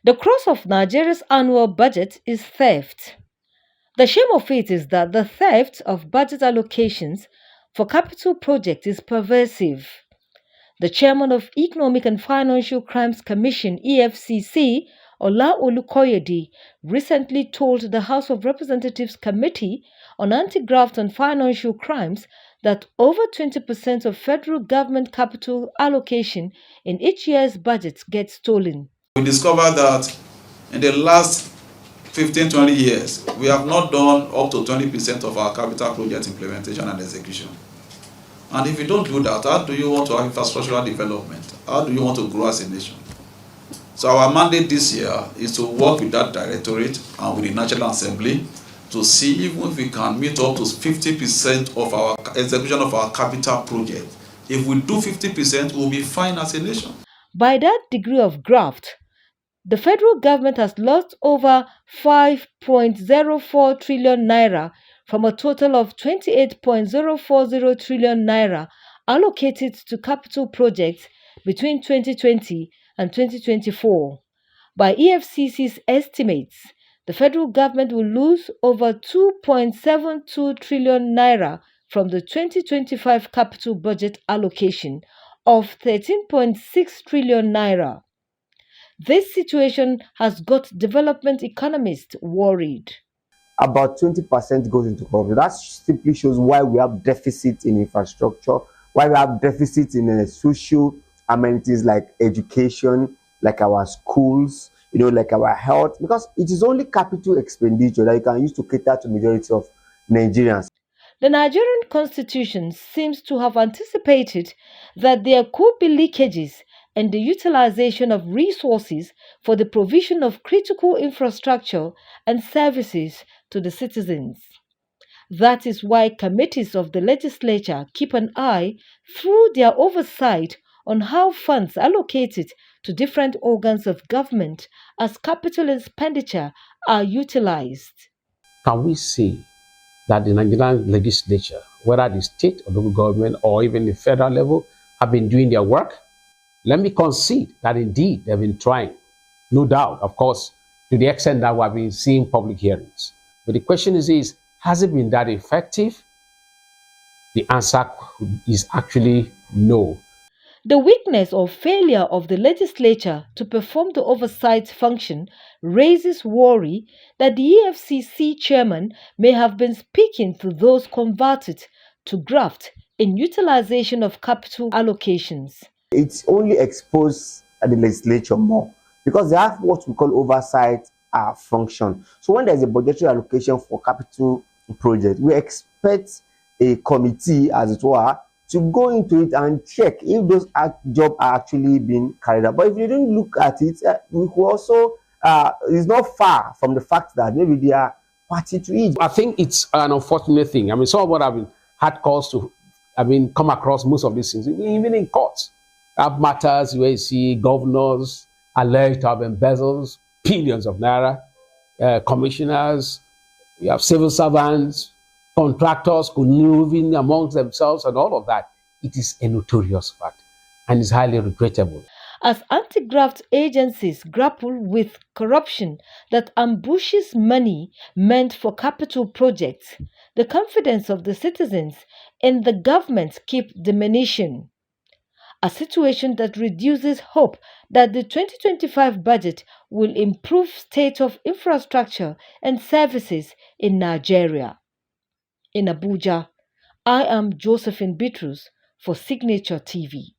The crux of Nigeria's annual budget is theft. The shame of it is that the theft of budget allocations for capital projects is pervasive. The chairman of Economic and Financial Crimes Commission (EFCC), Ola Olukoyede, recently told the House of Representatives Committee on Anti-Graft and Financial Crimes that over 20% of federal government capital allocation in each year's budget gets stolen. We discovered that in the last 15-20 years, we have not done up to 20% of our capital project implementation and execution. And if you don't do that, how do you want to have infrastructural development? How do you want to grow as a nation? So our mandate this year is to work with that directorate and with the National Assembly to see even if we can meet up to 50% of our execution of our capital project. If we do 50%, we'll be fine as a nation. By that degree of graft, the federal government has lost over 5.04 trillion naira from a total of 28.040 trillion naira allocated to capital projects between 2020 and 2024. By EFCC's estimates, the federal government will lose over 2.72 trillion naira from the 2025 capital budget allocation of 13.6 trillion naira. This situation has got development economists worried. About 20% goes into corruption. That simply shows why we have deficit in infrastructure, why we have deficit in social amenities like education, like our schools, like our health, because it is only capital expenditure that you can use to cater to majority of Nigerians. The Nigerian constitution seems to have anticipated that there could be leakages and the utilization of resources for the provision of critical infrastructure and services to the citizens. That is why committees of the legislature keep an eye through their oversight on how funds allocated to different organs of government as capital expenditure are utilized. Can we say that the Nigerian legislature, whether the state or local government or even the federal level, have been doing their work? Let me concede that indeed they've been trying, no doubt, of course, to the extent that we have been seeing public hearings. But the question is, has it been that effective? The answer is actually no. The weakness or failure of the legislature to perform the oversight function raises worry that the EFCC chairman may have been speaking to those converted to graft in utilization of capital allocations. It's only exposed the legislature more because they have what we call oversight function. So when there's a budgetary allocation for capital project, we expect a committee, as it were, to go into it and check if those jobs are actually being carried out. But if you don't look at it, we could also, it's not far from the fact that maybe they are party to it. I think it's an unfortunate thing. I mean, some of what I've been had calls to, come across most of these things, even in courts. Have matters where you see governors alleged to have embezzled billions of naira, commissioners, you have civil servants, contractors conniving amongst themselves and all of that. It is a notorious fact and is highly regrettable. As anti-graft agencies grapple with corruption that ambushes money meant for capital projects, the confidence of the citizens in the government keep diminishing. A situation that reduces hope that the 2025 budget will improve state of infrastructure and services in Nigeria. In Abuja, I am Josephine Bitrus for Signature TV.